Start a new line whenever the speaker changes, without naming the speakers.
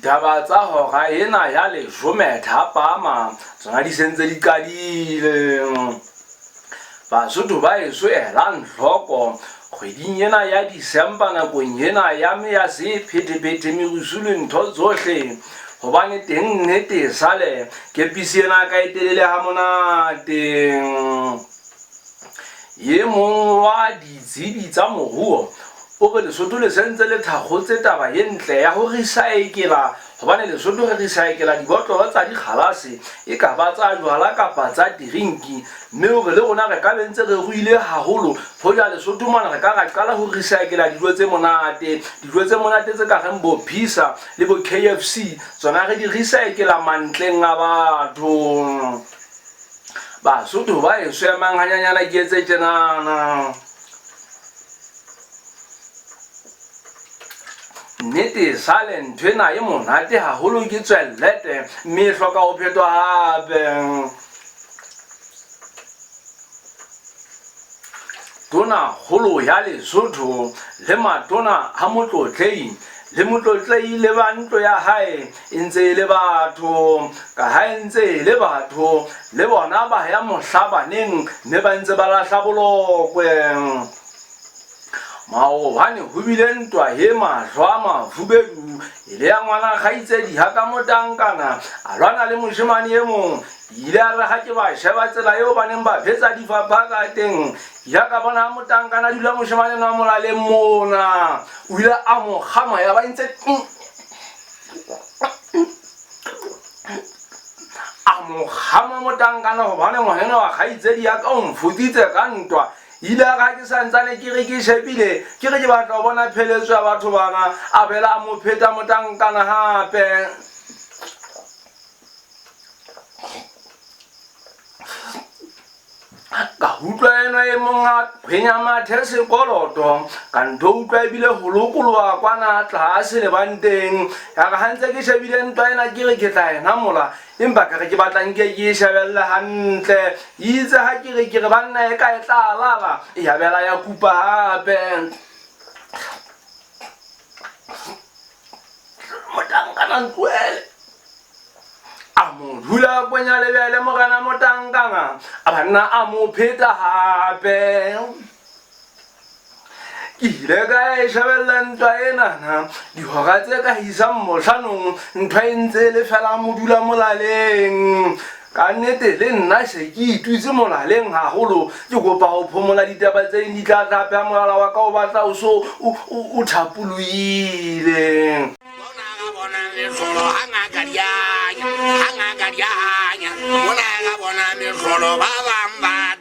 ditaba tsa hora ena ya 10 thapama tsona di sentse di qadile. Basotho ba eso elang hloko kgweding ena ya December nakong ena ya me ya sephethephethe merusulu ntho tsohle hobane teng nnete sale ke pisi ena ka etelele ha monate. Ye mong wa ditsebi tsa moruo o re Lesotho le sentse le thakgotse taba ye ntle ya ho recycla hobane Lesotho re recycla dibotlolo tsa dikgalase e ka ba tsa jwala kapa tsa drinki, mme hore le rona re ka bentse re ruile haholo ho ja Lesotho mona re ka ra qala ho recycla dijo tse monate tse ka reng bo pizza le bo KFC tsona re di recycla mantleng a batho. Basotho ba eso emang hanyanyana ke etse tjenana. Nnete sale nthwena e monate haholo ke tswellete mme e hloka ho phetwa hape. Tona kgolo ya Lesotho le matona ha motlotlei le motlotlei le ba ntlo ya hae e ntse le batho ka ha e ntse le batho le bona ba ya mohlabaneng mme ba ntse ba lahla bolokwe. Maobane ho bile ntwa he mahlo a mafubedu ile ya ngwana kgaitsedi ha ka motankana a lwana le moshemane e mong. Ile a re ha ke ba sheba tsela eo ba neng ba phetsa difapha ka teng ya ka bona motankana dula moshemane na molaleng mona o ile a mo kgama ya ba ntse a mo kgama motankana hobane ngwana wa kgaitsedi ya ka o mfutitse ka ntwa. Ile ga ke santsane ke re ke shebile ke re ke batla ho bona pheletso ya batho bana a bela a mo pheta motankana hape. Ka utlwa ena e monga phenya mathe sekoloto ka ntho utlwa ebile ho lokoloha kwana tlase lebanteng ya ga hantse ke shebile ntwa ena ke re ke tla ena mola empa ka re ke batla nke ke shebelle hantle itse ha ke re banna e ka e tla lala ya bela ya kupa hape. Motankana ntwele a mo dula kwenya lebele morena motankana a banna a mo pheta hape. Ke ile ka e shebella ntwa enana dihora tse ka hisang mohlanong ntwa e ntse le fela mo dula molaleng. Ka nnete le nna se ke itutse molaleng haholo ke kopa ho phomola ditaba tse di tla hape molala wa ka o batla o so o thapoloile.
Bona ga bona me tlholo ba bang ba